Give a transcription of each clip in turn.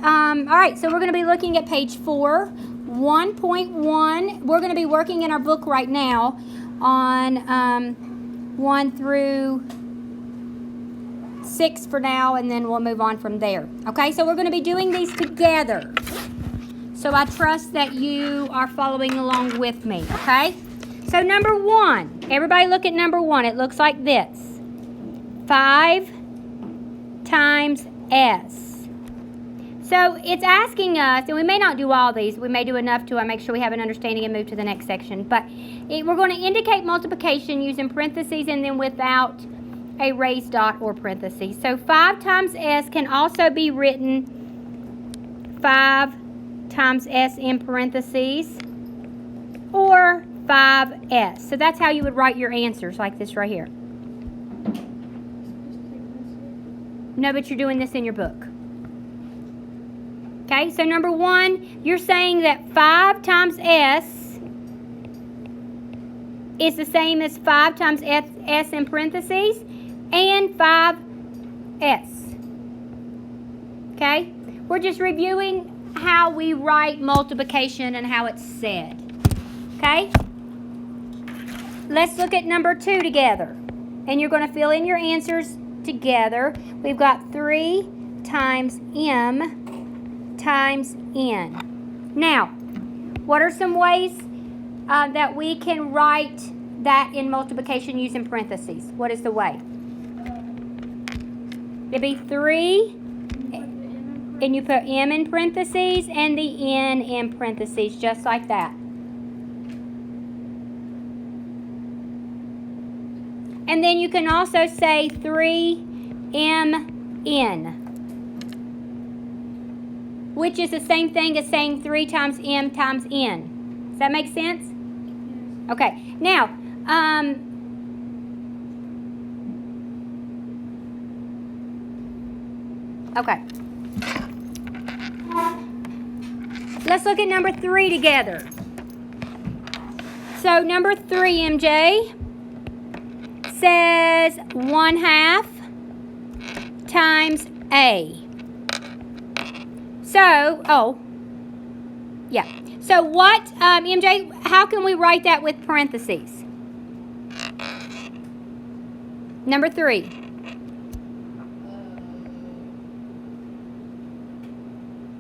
All right, so we're going to be looking at page 4, 1.1. We're going to be working in our book right now on 1 through 6 for now, and then we'll move on from there. Okay, so we're going to be doing these together. So I trust that you are following along with me, okay? So number 1, everybody look at number 1. It looks like this. 5 times S. So it's asking us, and we may not do all these, we may do enough to make sure we have an understanding and move to the next section, but we're going to indicate multiplication using parentheses and then without a raised dot or parentheses. So 5 times S can also be written 5 times S in parentheses or 5S. So that's how you would write your answers, like this right here. No, but you're doing this in your book. Okay, so number 1, you're saying that 5 times S is the same as 5 times S in parentheses and 5S. Okay, we're just reviewing how we write multiplication and how it's said. Okay, let's look at number 2 together. And you're going to fill in your answers together. We've got 3 times M times N. Now, what are some ways that we can write that in multiplication using parentheses? What is the way? It'd be 3, and you put M in parentheses and the N in parentheses, just like that. And then you can also say 3MN, which is the same thing as saying 3 times M times N. Does that make sense? Okay. Now, okay. Let's look at number 3 together. So number 3, MJ, says 1/2 times A. So, So what, MJ, how can we write that with parentheses? Number 3.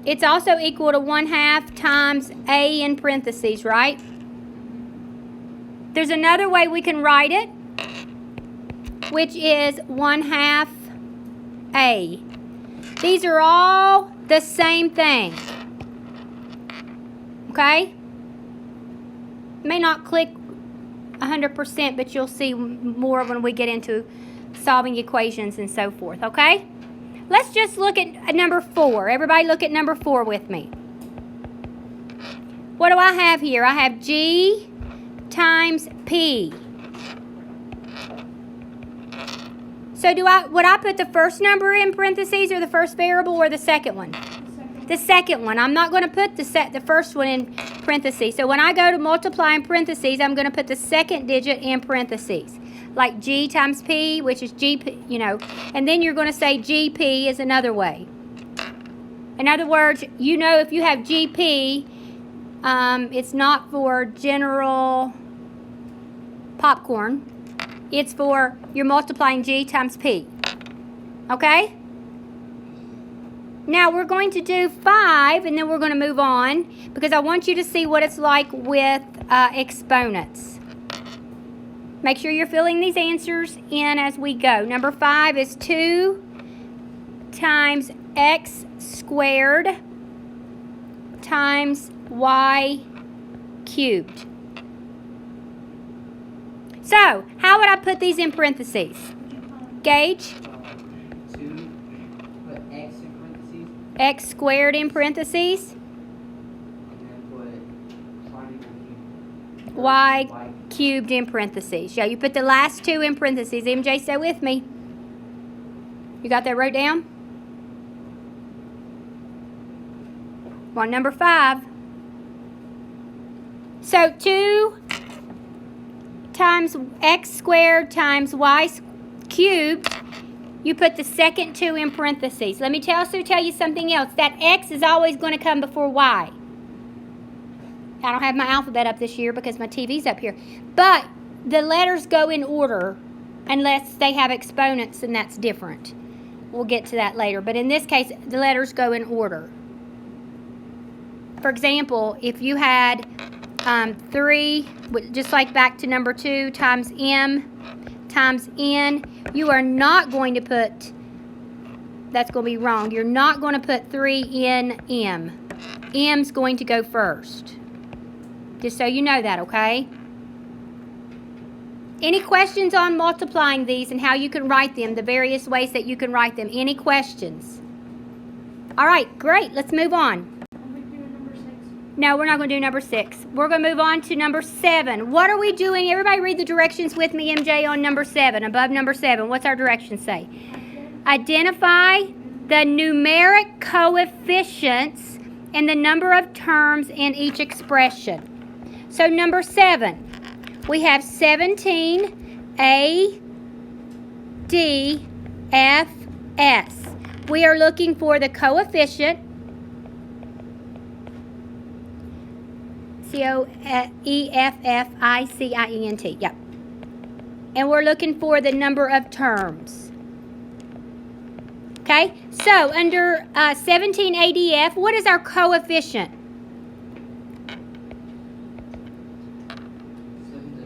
It's also equal to 1/2 times A in parentheses, right? There's another way we can write it, which is 1/2 A. These are all the same thing. Okay? May not click 100%, but you'll see more when we get into solving equations and so forth. Okay? Let's just look at number 4. Everybody look at number 4 with me. What do I have here? I have G times P. So would I put the first number in parentheses or the first variable or the second one? The second one. I'm not going to put the first one in parentheses. So when I go to multiply in parentheses, I'm going to put the second digit in parentheses. Like G times P, which is GP, and then you're going to say GP is another way. In other words, if you have GP, it's not for general popcorn. It's for you're multiplying G times P. Okay? Now we're going to do 5, and then we're going to move on because I want you to see what it's like with exponents. Make sure you're filling these answers in as we go. Number 5 is 2 times x squared times y cubed. So, how would I put these in parentheses? Gage? 2, put x in parentheses. X squared in parentheses. And then put Y cubed in parentheses. Yeah, you put the last 2 in parentheses. MJ, stay with me. You got that wrote down? On number 5. So 2 times x squared times y cubed you put the second 2 in parentheses. Let me also tell you something else. That X is always going to come before Y. I don't have my alphabet up this year because my TV's up here. But the letters go in order unless they have exponents, and that's different. We'll get to that later. But in this case, the letters go in order. For example, if you had 3, just like back to number 2, times M times N, you are not going to put, that's going to be wrong. You're not going to put 3 in M. M's going to go first. Just so you know that, okay? Any questions on multiplying these and how you can write them, the various ways that you can write them? Any questions? All right, great. Let's move on. Are we doing number 6? No, we're not going to do number 6. We're going to move on to number 7. What are we doing? Everybody read the directions with me, MJ, on number 7, above number 7. What's our directions say? Identify the numeric coefficients and the number of terms in each expression. So number 7, we have 17 A, D, F, S. We are looking for the coefficient, C-O-E-F-F-I-C-I-E-N-T, yep. And we're looking for the number of terms. Okay, so under 17 ADF, what is our coefficient?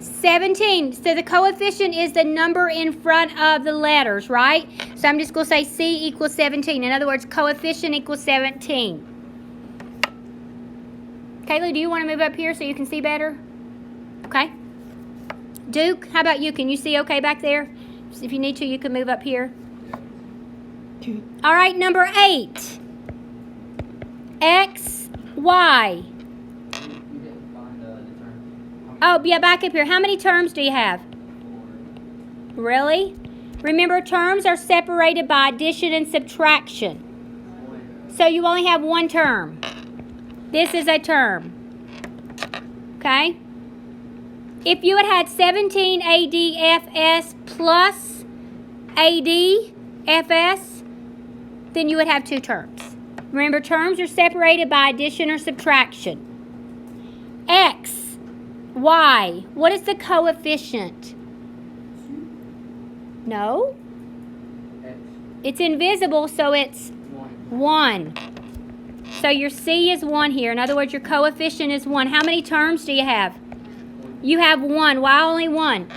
17. So the coefficient is the number in front of the letters, right? So I'm just going to say C equals 17. In other words, coefficient equals 17. Kayla, do you want to move up here so you can see better? Okay. Duke, how about you? Can you see okay back there? If you need to, you can move up here. All right, number 8. X, Y. You didn't find the term. Oh, yeah, back up here. How many terms do you have? 4. Really? Remember, terms are separated by addition and subtraction. So you only have one term. This is a term. Okay? If you had 17 ADFS plus ADFS, then you would have 2 terms. Remember, terms are separated by addition or subtraction. X, Y. What is the coefficient? No. X. It's invisible, so it's 1. 1. So your C is 1 here. In other words, your coefficient is 1. How many terms do you have? You have 1. Why only 1?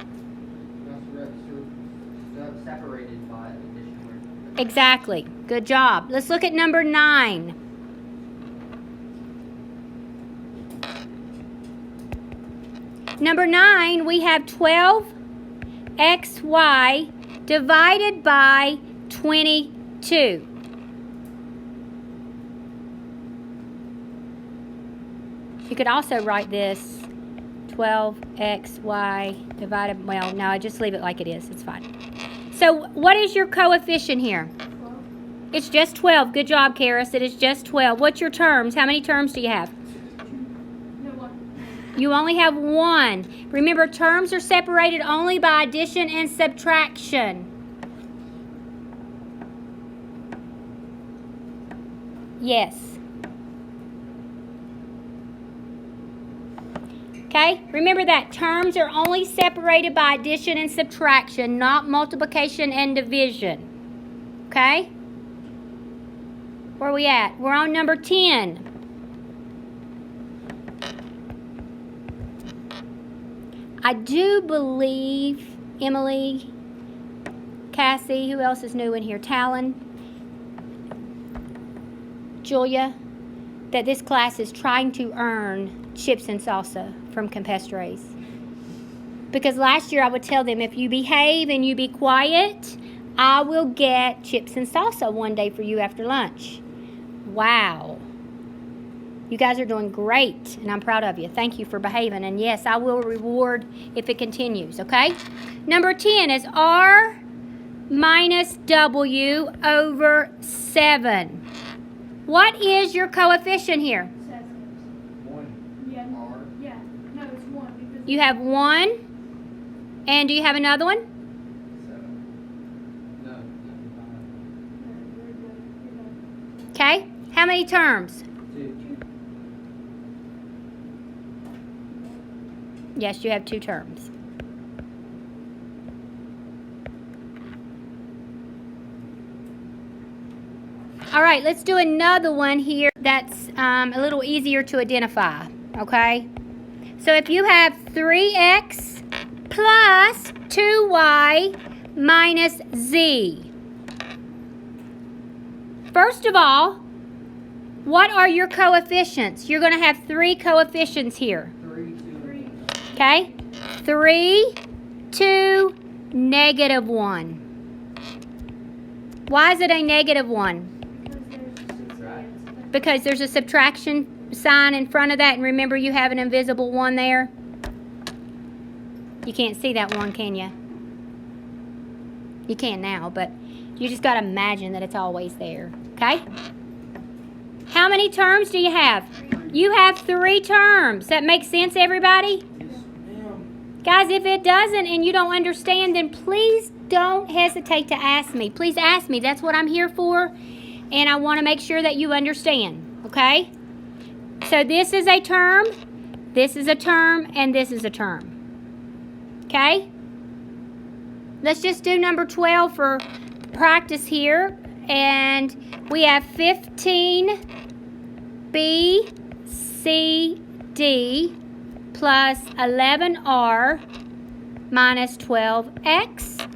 That's separated by addition. Exactly. Good job. Let's look at number 9. Number 9, we have 12xy divided by 22. You could also write this 12xy divided, well, no, just leave it like it is. It's fine. So what is your coefficient here? 12. It's just 12. Good job, Karis. It is just 12. What's your terms? How many terms do you have? No, 1. You only have 1. Remember, terms are separated only by addition and subtraction. Yes. Okay? Remember that terms are only separated by addition and subtraction, not multiplication and division. Okay? Where are we at? We're on number 10. I do believe Emily, Cassie, who else is new in here? Talon, Julia, that this class is trying to earn chips and salsa from Campestres. Because last year I would tell them, if you behave and you be quiet, I will get chips and salsa one day for you after lunch. Wow. You guys are doing great, and I'm proud of you. Thank you for behaving. And yes, I will reward if it continues, okay? Number 10 is R minus W over 7. What is your coefficient here? 7. 1. Yeah. R. Yeah. No, it's 1 because You have 1. And do you have another one? 7. No. Okay? How many terms? 2. Yes, you have 2 terms. All right, let's do another one here that's a little easier to identify, okay? So if you have 3x plus 2y minus z. First of all, what are your coefficients? You're going to have 3 coefficients here. 3, 2. Okay? 3, 2, negative 1. Why is it a negative 1? Because there's a subtraction sign in front of that, and remember you have an invisible 1 there. You can't see that 1, can you? You can now, but you just got to imagine that it's always there. Okay? How many terms do you have? You have 3 terms. That makes sense, everybody? Yes, ma'am. Guys, if it doesn't and you don't understand, then please don't hesitate to ask me. Please ask me. That's what I'm here for. And I want to make sure that you understand. Okay? So this is a term, this is a term, and this is a term. Okay? Let's just do number 12 for practice here. And we have 15 B, C, D plus 11R minus 12X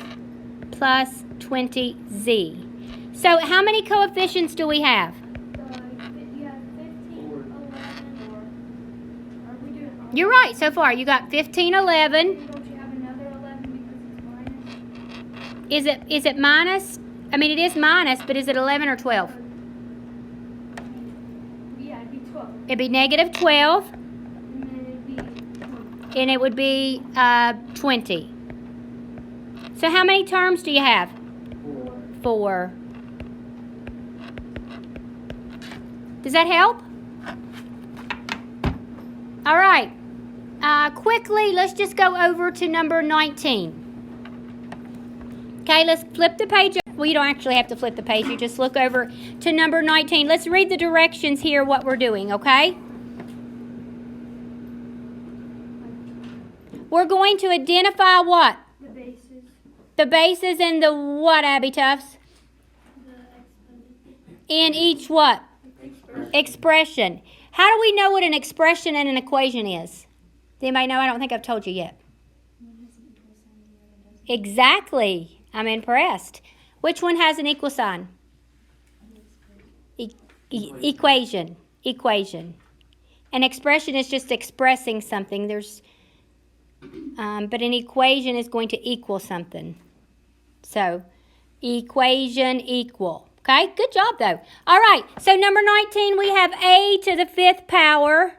plus 20Z. So how many coefficients do we have? You have 15, 11, or are we doing all? You're right so far. You got 15, 11. Don't you have another 11 because it's minus? Is it minus? I mean, it is minus, but is it 11 or 12? Yeah, it'd be 12. It'd be negative 12, And then it'd be 20. and it would be 20. So how many terms do you have? 4. Does that help? All right. Quickly, let's just go over to number 19. Okay, let's flip the page. Well, you don't actually have to flip the page. You just look over to number 19. Let's read the directions here, what we're doing, okay? We're going to identify what? The bases. The bases and the what, Abby Tufts? The exponent. In each what? Expression. How do we know what an expression and an equation is? Does anybody know? I don't think I've told you yet. Exactly. I'm impressed. Which one has an equal sign? Equation. Equation. An expression is just expressing something. But an equation is going to equal something. So, equation equal. Okay, good job though. All right, so number 19, we have a to the 5th power.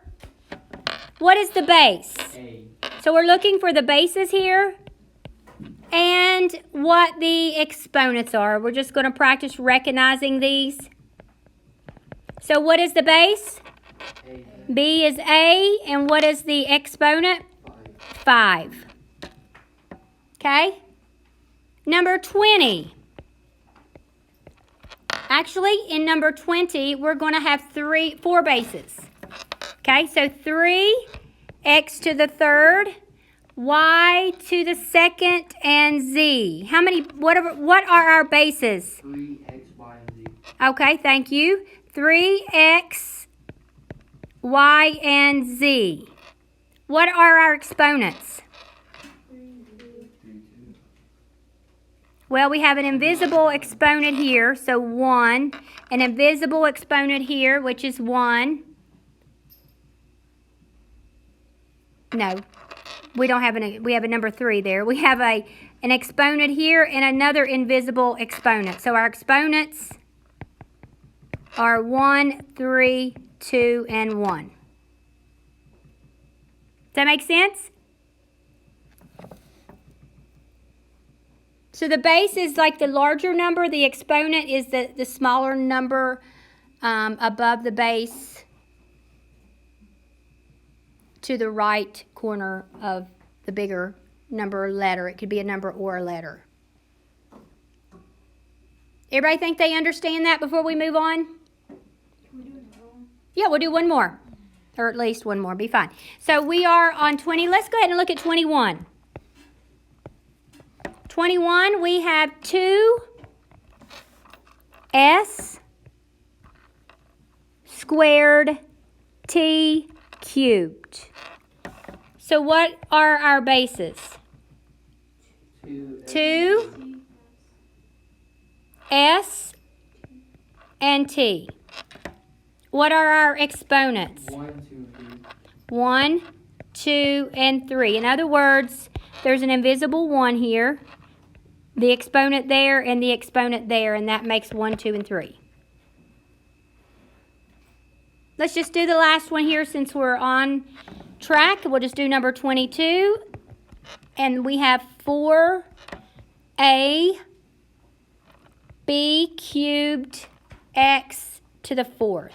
What is the base? A. So we're looking for the bases here and what the exponents are. We're just going to practice recognizing these. So what is the base? A. B is A, and what is the exponent? 5. Okay? Number 20. Actually, in number 20, we're going to have 4 bases. Okay, so 3, x to the 3rd, y to the 2nd, and z. What are our bases? 3, X, Y, and Z. Okay, thank you. 3x, y, and z. What are our exponents? 3, 2. Well, we have an invisible exponent here, so 1. An invisible exponent here, which is 1. No, we don't have we have a number 3 there. We have an exponent here and another invisible exponent. So our exponents are 1, 3, 2, and 1. Does that make sense? So the base is like the larger number. The exponent is the smaller number above the base to the right corner of the bigger number or letter. It could be a number or a letter. Everybody think they understand that before we move on? Yeah, we'll do one more. Or at least one more. Be fine. So we are on 20. Let's go ahead and look at 21. 21, we have 2s squared t cubed. So what are our bases? 2 s and t. What are our exponents? 1, 2, and 3. In other words, there's an invisible 1 here, the exponent there, and the exponent there, and that makes 1, 2, and 3. Let's just do the last one here since we're on track. We'll just do number 22, and we have 4ab cubed x to the 4th.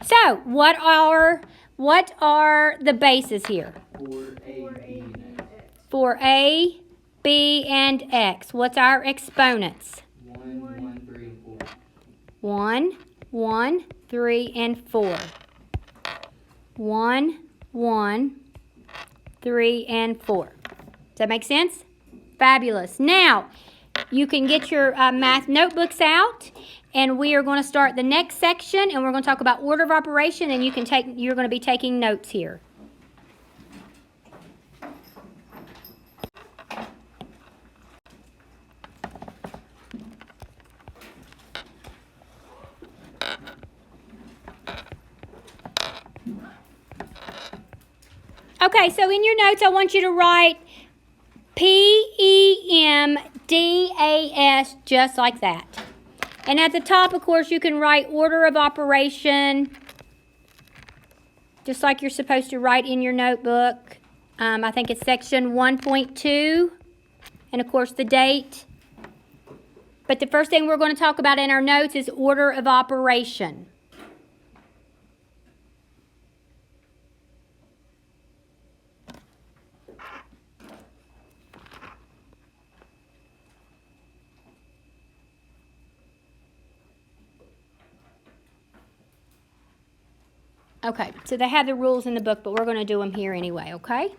So, what are the bases here? 4a, b, and x. What's our exponents? 1, 1, 3, and 4. 1, 1, 3, and 4. Does that make sense? Fabulous. Now, you can get your math notebooks out, and we are going to start the next section, and we're going to talk about order of operation, and you're going to be taking notes here. Okay, so in your notes, I want you to write PEMDAS just like that. And at the top, of course, you can write order of operation just like you're supposed to write in your notebook. I think it's section 1.2, and of course the date. But the first thing we're going to talk about in our notes is order of operation. Okay, so they have the rules in the book, but we're going to do them here anyway, okay?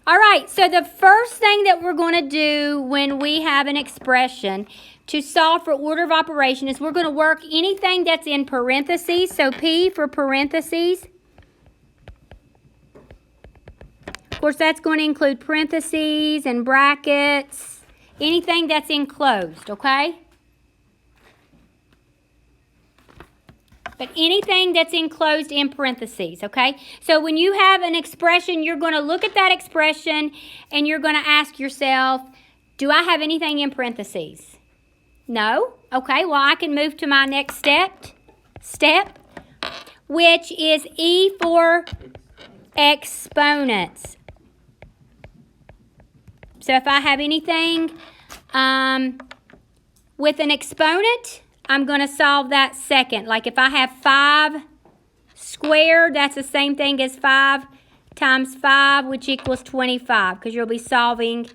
All right, so the first thing that we're going to do when we have an expression to solve for order of operation is we're going to work anything that's in parentheses. So P for parentheses. Of course, that's going to include parentheses and brackets, anything that's enclosed, okay? But anything that's enclosed in parentheses, okay? So when you have an expression, you're going to look at that expression and you're going to ask yourself, do I have anything in parentheses? No? Okay, well, I can move to my next step, which is E for exponents. So if I have anything with an exponent, I'm going to solve that second. Like if I have 5 squared, that's the same thing as 5 times 5, which equals 25, because you'll be solving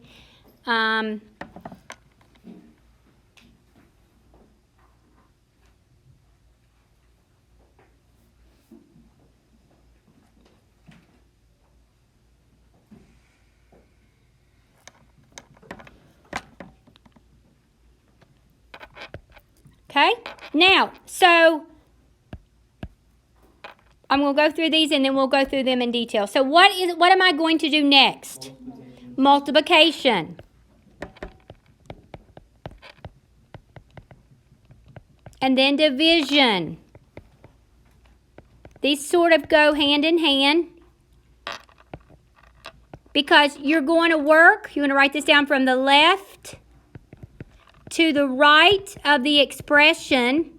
okay? Now, so I'm going to go through these and then we'll go through them in detail. So what am I going to do next? Multiplication. And then division. These sort of go hand in hand because you're going to work, you're going to write this down from the left to the right of the expression,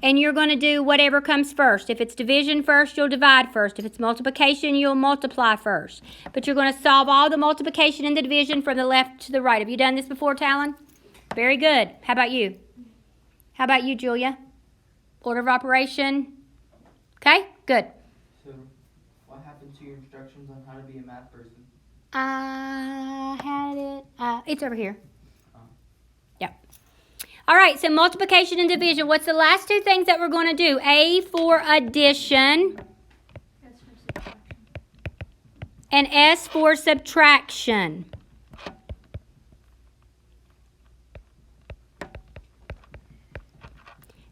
and you're going to do whatever comes first. If it's division first, you'll divide first. If it's multiplication, you'll multiply first. But you're going to solve all the multiplication and the division from the left to the right. Have you done this before, Talon? Very good. How about you? How about you, Julia? Order of operation? Okay, good. So, what happened to your instructions on how to be a math person? I had it. It's over here. Yep. All right, so multiplication and division. What's the last two things that we're going to do? A for addition That's for subtraction. and S for subtraction.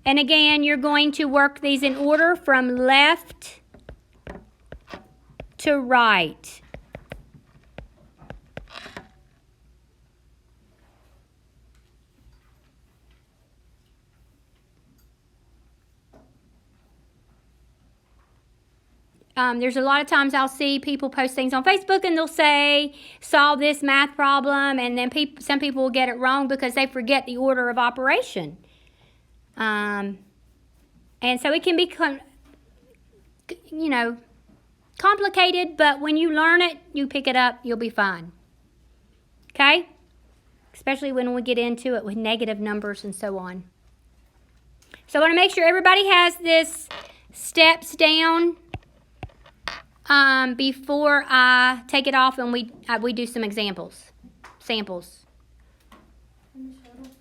And again, you're going to work these in order from left to right. There's a lot of times I'll see people post things on Facebook and they'll say, solve this math problem, and then some people will get it wrong because they forget the order of operation. And so it can be, complicated, but when you learn it, you pick it up, you'll be fine. Okay? Especially when we get into it with negative numbers and so on. So I want to make sure everybody has this steps down before I take it off and we do some examples, samples,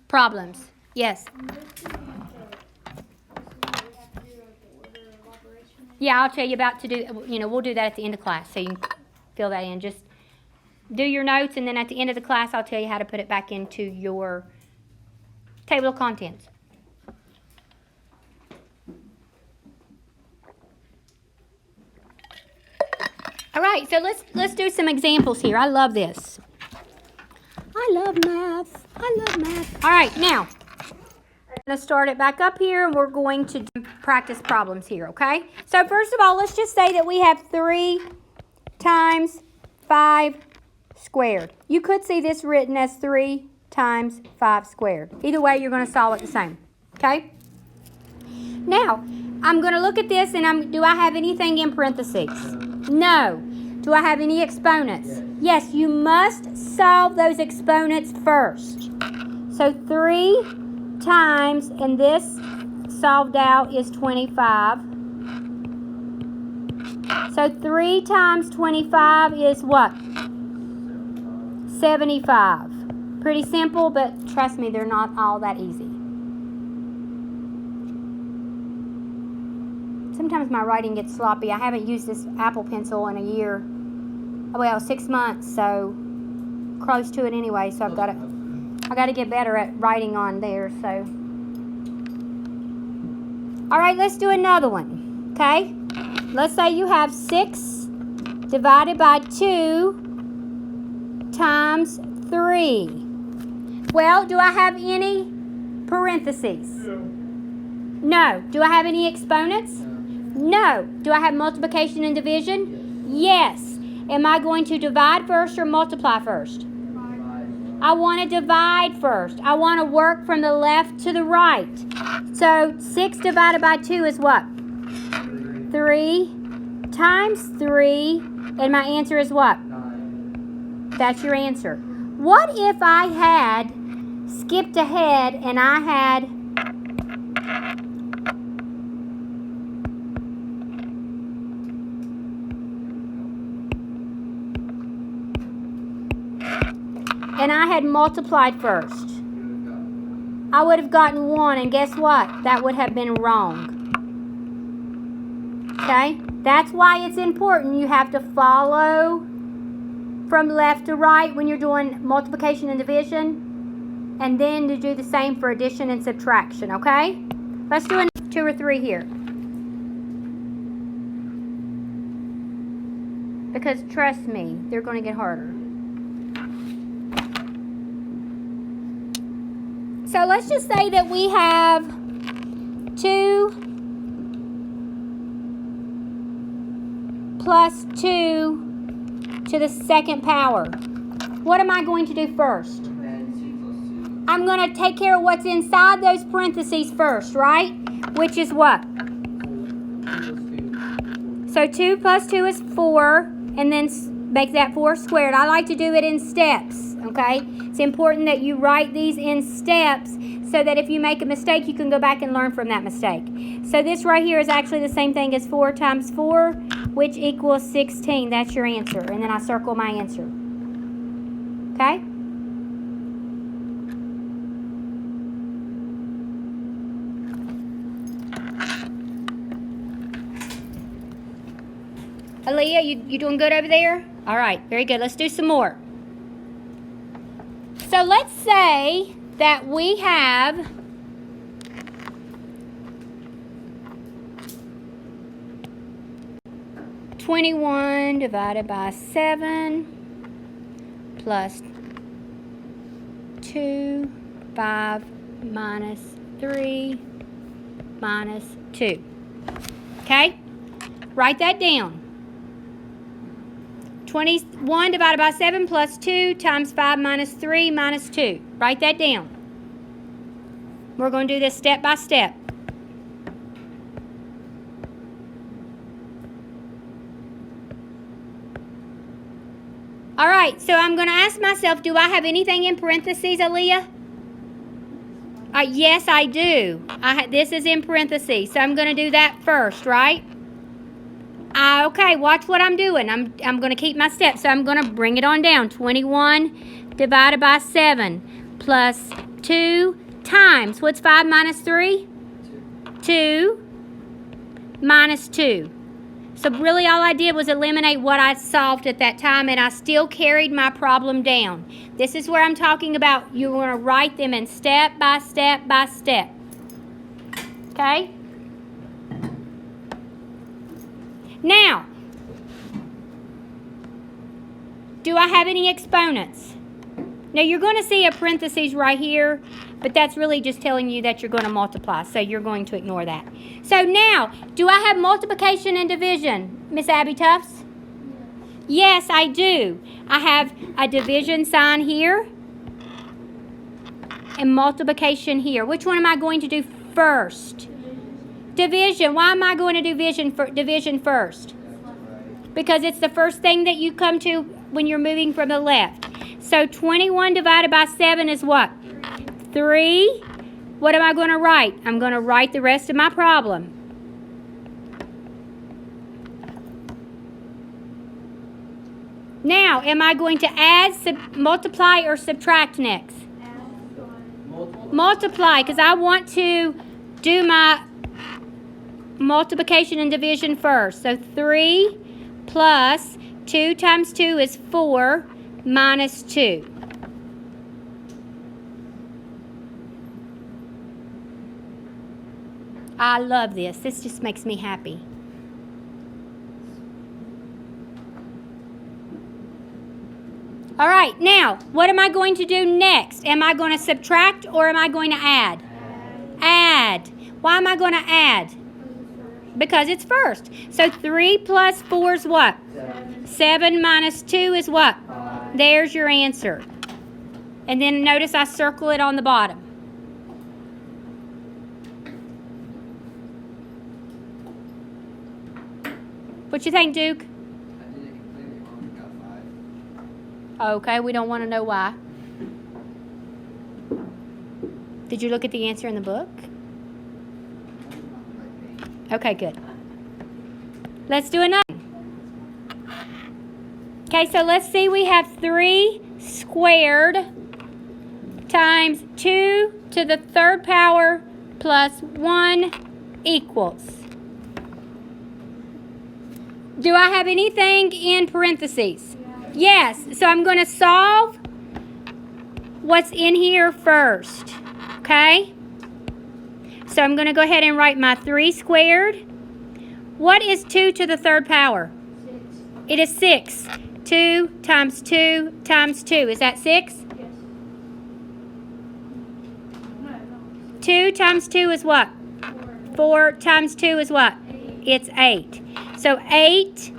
problems. Yes. Yeah, I'll tell you about to do, we'll do that at the end of class, so you can fill that in. Just do your notes, and then at the end of the class, I'll tell you how to put it back into your table of contents. All right, so let's do some examples here. I love this. I love math. All right, now, I'm going to start it back up here, and we're going to practice problems here, okay? So first of all, let's just say that we have 3 times 5 squared. You could see this written as 3 times 5 squared. Either way, you're going to solve it the same, okay? Now, I'm going to look at this, and do I have anything in parentheses? No. Do I have any exponents? Yes, you must solve those exponents first. So 3 times, and this solved out is 25. So 3 times 25 is what? 75. Pretty simple, but trust me, they're not all that easy. Sometimes my writing gets sloppy. I haven't used this Apple Pencil in a year. Well, 6 months, so close to it anyway. So I got to get better at writing on there. So, all right, let's do another one. Okay, let's say you have 6 divided by 2 times 3. Well, do I have any parentheses? No. Do I have any exponents? No. Do I have multiplication and division? Yes. Am I going to divide first or multiply first? I want to divide first. I want to work from the left to the right. So 6 divided by 2 is what? 3 times 3. And my answer is what? 9. That's your answer. What if I had skipped ahead and I had multiplied first? I would have gotten 1, and guess what? That would have been wrong. Okay? That's why it's important you have to follow from left to right when you're doing multiplication and division, and then to do the same for addition and subtraction, okay? Let's do 2 or 3 here. Because trust me, they're going to get harder. So let's just say that we have 2 plus 2 to the second power. What am I going to do first? I'm going to take care of what's inside those parentheses first, right? Which is what? 2 So 2 plus 2 is 4, and then make that 4 squared. I like to do it in steps, okay? It's important that you write these in steps so that if you make a mistake, you can go back and learn from that mistake. So this right here is actually the same thing as 4 times 4, which equals 16. That's your answer. And then I circle my answer. Okay? Aaliyah, you doing good over there? All right, very good. Let's do some more. So let's say that we have 21 divided by 7 plus 2, 5 minus 3 minus 2. Okay? Write that down. 21 divided by 7 plus 2 times 5 minus 3 minus 2. Write that down. We're going to do this step by step. All right, so I'm going to ask myself, do I have anything in parentheses, Aaliyah? Yes, I do. This is in parentheses, so I'm going to do that first, right? Okay, watch what I'm doing. I'm going to keep my steps, so I'm going to bring it on down. 21 divided by 7 plus 2 times, what's 5 minus 3? 2 minus 2. So really all I did was eliminate what I solved at that time, and I still carried my problem down. This is where I'm talking about you want to write them in step by step by step. Okay? Now, do I have any exponents? Now you're going to see a parentheses right here, but that's really just telling you that you're going to multiply, so you're going to ignore that. So now, do I have multiplication and division, Miss Abby Tufts? Yes, I do. I have a division sign here and multiplication here. Which one am I going to do first? Division. Why am I going to do division first? Because it's the first thing that you come to when you're moving from the left. So 21 divided by 7 is what? 3. What am I going to write? I'm going to write the rest of my problem. Now, am I going to add, multiply, or subtract next? Multiply, because I want to do my multiplication and division first. So 3 plus 2 times 2 is 4 minus 2. I love this. This just makes me happy. All right, now, what am I going to do next? Am I going to subtract or am I going to add? Add. Why am I going to add? Because it's first. So 3 plus 4 is what? 7 minus 2 is what? There's your answer. And then notice I circle it on the bottom. What you think, Duke? I did it completely wrong. Got 5. Okay, we don't want to know why. Did you look at the answer in the book? Okay, good. Let's do another. Okay, so let's see. We have 3 squared times 2 to the 3rd power plus 1 equals. Do I have anything in parentheses? Yes. So I'm going to solve what's in here first. Okay? So I'm going to go ahead and write my 3 squared. What is 2 to the 3rd power? 6. It is 6. 2 times 2 times 2. Is that 6? Yes. No. 2 times 2 is what? 4 times 2 is what? 8. It's 8. So 8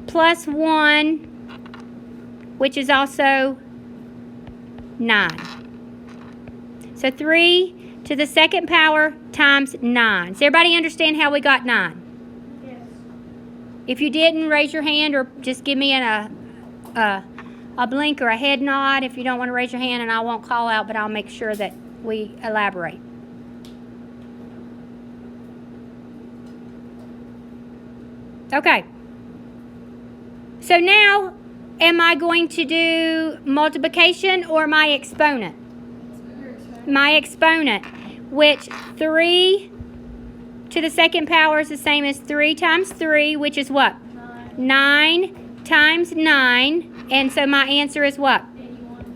plus 1, which is also 9. So 3 to the 2nd power times 9. Does everybody understand how we got 9? Yes. If you didn't, raise your hand or just give me a blink or a head nod if you don't want to raise your hand, and I won't call out, but I'll make sure that we elaborate. Okay. So now, am I going to do multiplication or my exponent? My exponent, which 3 to the 2nd power is the same as 3 times 3, which is what? 9 times 9. And so my answer is what?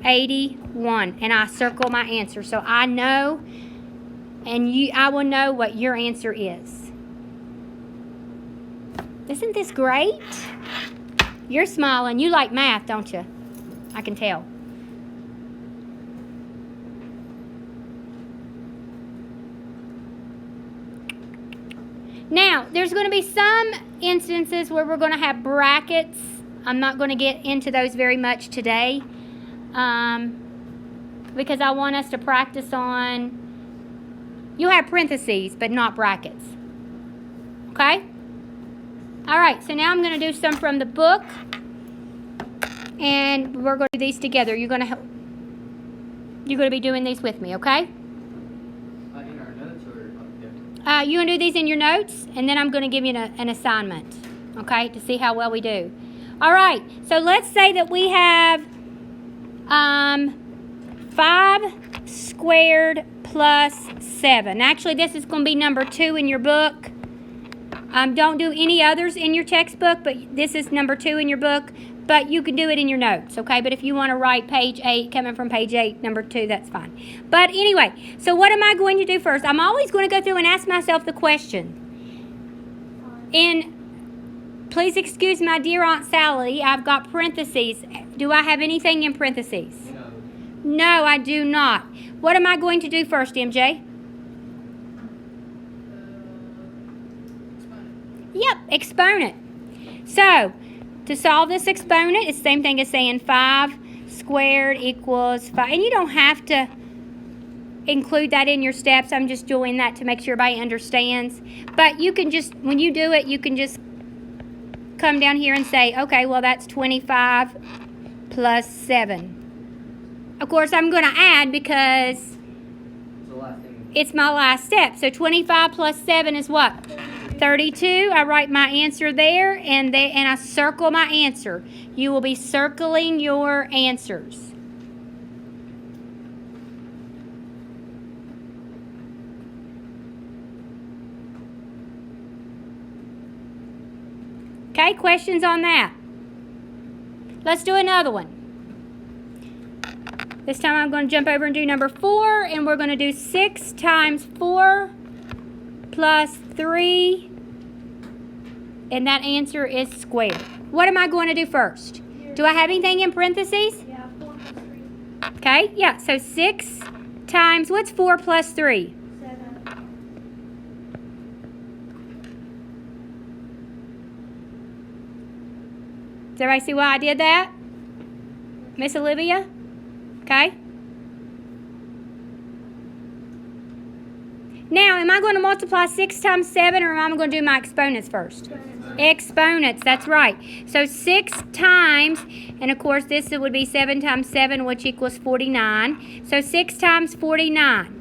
81. 81. And I circle my answer. So I know, and I will know what your answer is. Isn't this great? You're smiling. You like math, don't you? I can tell. Now, there's going to be some instances where we're going to have brackets. I'm not going to get into those very much today because I want us to practice on, you'll have parentheses, but not brackets. Okay? All right, so now I'm going to do some from the book, and we're going to do these together. You're going to be doing these with me, okay? In our notes or You're going to do these in your notes, and then I'm going to give you an assignment, okay, to see how well we do. All right, so let's say that we have 5 squared plus 7. Actually, this is going to be number 2 in your book. Don't do any others in your textbook, but this is number 2 in your book. But you can do it in your notes, okay? But if you want to write page 8, coming from page 8, number 2, that's fine. But anyway, so what am I going to do first? I'm always going to go through and ask myself the question. And please excuse my dear Aunt Sally, I've got parentheses. Do I have anything in parentheses? No, I do not. What am I going to do first, MJ? Yep, exponent. So, to solve this exponent, it's the same thing as saying 5 squared equals 5. And you don't have to include that in your steps. I'm just doing that to make sure everybody understands. But you can just, when you do it, you can just come down here and say, okay, well, that's 25 plus 7. Of course, I'm going to add because it's my last step. So 25 plus 7 is what? 32. I write my answer there, and I circle my answer. You will be circling your answers. Okay, questions on that? Let's do another one. This time I'm going to jump over and do number 4, and we're going to do 6 times 4 plus 3. And that answer is squared. What am I going to do first? Do I have anything in parentheses? Yeah, 4 plus 3. Okay, yeah. So 6 times, what's 4 plus 3? 7. Does everybody see why I did that? Miss Olivia? Okay. Now, am I going to multiply 6 times 7, or am I going to do my exponents first? Exponents, that's right. So 6 times, and of course this would be 7 times 7, which equals 49. So 6 times 49.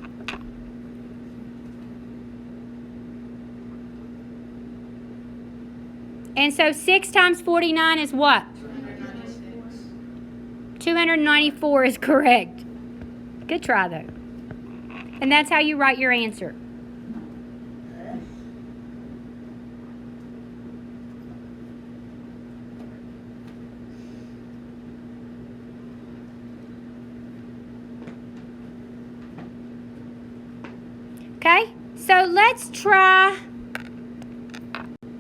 And so 6 times 49 is what? 294 is correct. Good try, though. And that's how you write your answer. Okay, so let's try.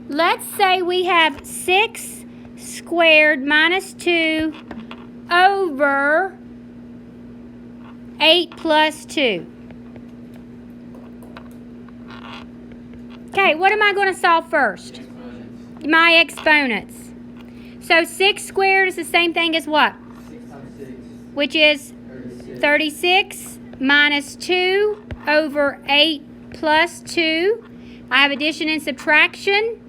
Let's say we have 6 squared minus 2 over 8 plus 2. Okay, what am I going to solve first? My exponents. So 6 squared is the same thing as what? 6 times 6. Which is 36 minus 2 over 8 plus 2. I have addition and subtraction.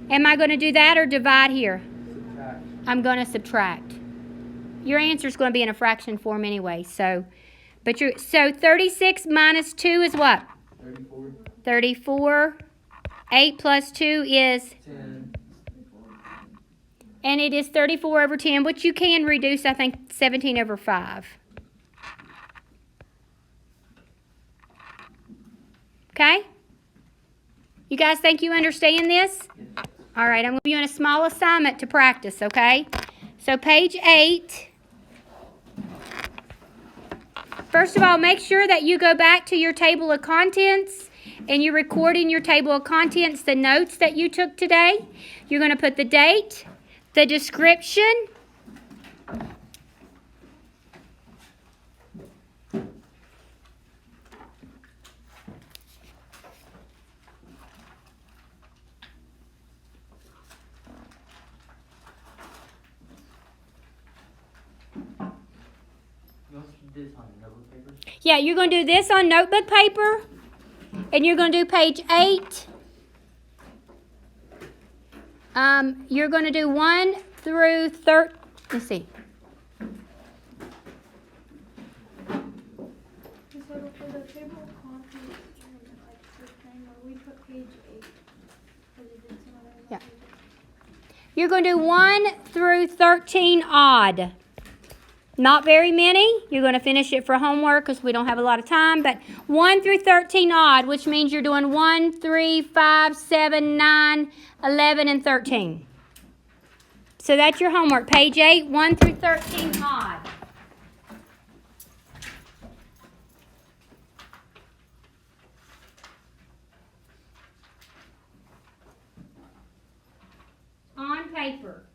Am I going to do that or divide here? Subtract. I'm going to subtract. Your answer is going to be in a fraction form anyway. So 36 minus 2 is what? 34. 34. 8 plus 2 is 10. and it is 34 over 10, which you can reduce, I think, 17 over 5. Okay? You guys think you understand this? Yes. All right, I'm going to give you a small assignment to practice, okay? So page 8. First of all, make sure that you go back to your table of contents and you record in your table of contents the notes that you took today. You're going to put the date, the description, You also do this on notebook paper? yeah, you're going to do this on notebook paper, and you're going to do page 8. You're going to do 1 through 13. Let's see. So for the table of contents, like the thing where we put page 8. Because it did some other Yeah. pages. You're going to do 1 through 13 odd. Not very many. You're going to finish it for homework because we don't have a lot of time. But 1 through 13 odd, which means you're doing 1, 3, 5, 7, 9, 11, and 13. So that's your homework. Page 8, 1 through 13 odd. On paper.